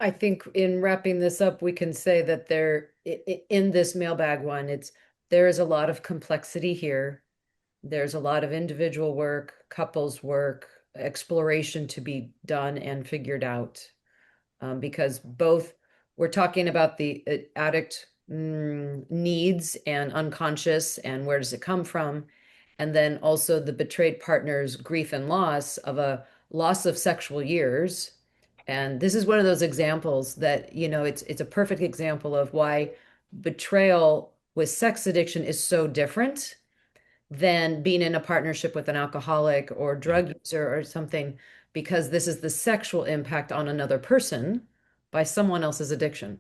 I think in wrapping this up, we can say that in this mailbag one, there is a lot of complexity here. There's a lot of individual work, couples work, exploration to be done and figured out. Because both we're talking about the addict needs and unconscious and where does it come from, and then also the betrayed partner's grief and loss of a loss of sexual years. And this is one of those examples that, it's a perfect example of why betrayal with sex addiction is so different than being in a partnership with an alcoholic or Yeah. drug user or something, because this is the sexual impact on another person by someone else's addiction,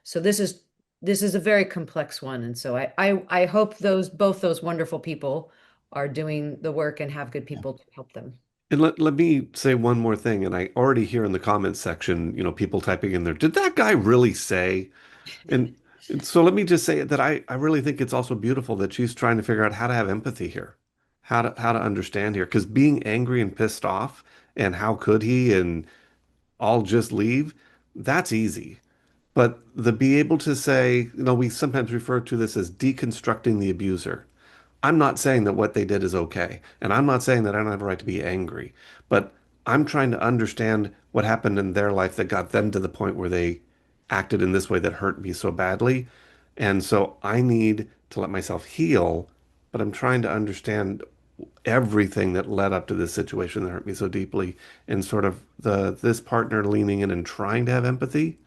So this is a very complex one. And so I hope both those wonderful people are doing the work and have good people to help them. And let me say one more thing. And I already hear in the comments section, people typing in there, did that guy really say? And, and so let me just say that I really think it's also beautiful that she's trying to figure out how to have empathy here, how to understand here. Because being angry and pissed off and how could he and all just leave, that's easy. But the be able to say, we sometimes refer to this as deconstructing the abuser. I'm not saying that what they did is okay, and I'm not saying that I don't have a right to be angry, but I'm trying to understand what happened in their life that got them to the point where they acted in this way that hurt me so badly. And so I need to let myself heal, but I'm trying to understand everything that led up to this situation that hurt me so deeply and sort of this partner leaning in and trying to have empathy,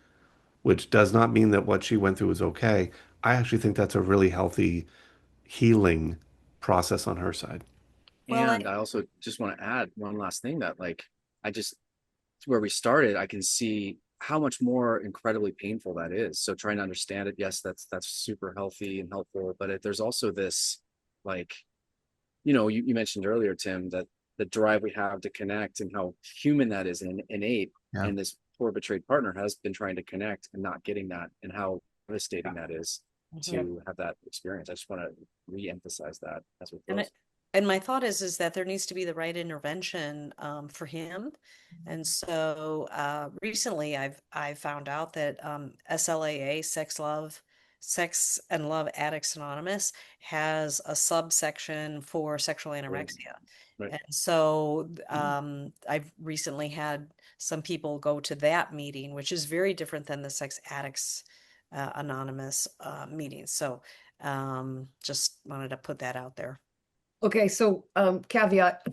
which does not mean that what she went through was okay. I actually think that's a really healthy healing process on her side. Well, And I also just want to add one last thing that I just where we started, I can see how much more incredibly painful that is. So trying to understand it, yes, that's super healthy and helpful, but there's also this like, you mentioned earlier, Tim, that the drive we have to connect and how human that is and innate. Yeah. And this poor betrayed partner has been trying to connect and not getting that, and how devastating that is mhm. to have that experience. I just want to re-emphasize that as we and close. it, and my thought is that there needs to be the right intervention for him. And so recently I found out that SLAA, Sex and Love Addicts Anonymous, has a subsection for sexual Right. anorexia. Right. And so I've recently had some people go to that meeting, which is very different than the Sex Addicts Anonymous meeting. So just wanted to put that out there. Okay, so caveat.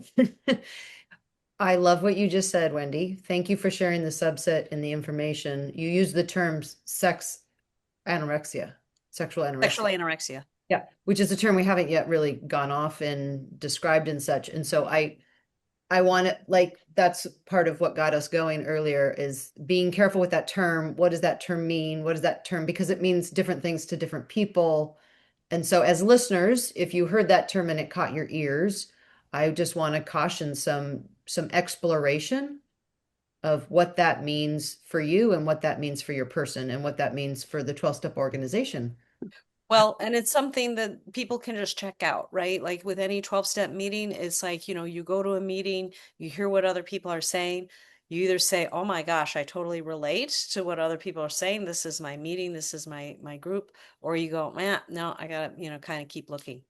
I love what you just said, Wendy. Thank you for sharing the subset and the information. You use the terms sex anorexia, sexual Sexual anorexia. anorexia. Yeah, which is a term we haven't yet really gone off and described and such. And so I want to, like, that's part of what got us going earlier, is being careful with that term. What does that term mean? What does that term, because it means different things to different people. And so as listeners, if you heard that term and it caught your ears, I just want to caution some exploration of what that means for you and what that means for your person and what that means for the 12-step organization. Well, and it's something that people can just check out, right? Like with any 12-step meeting, it's like, you go to a meeting, you hear what other people are saying. You either say, "Oh my gosh, I totally relate to what other people are saying. This is my meeting, this is my group," or you go, "Man, no, I gotta, kind of keep looking."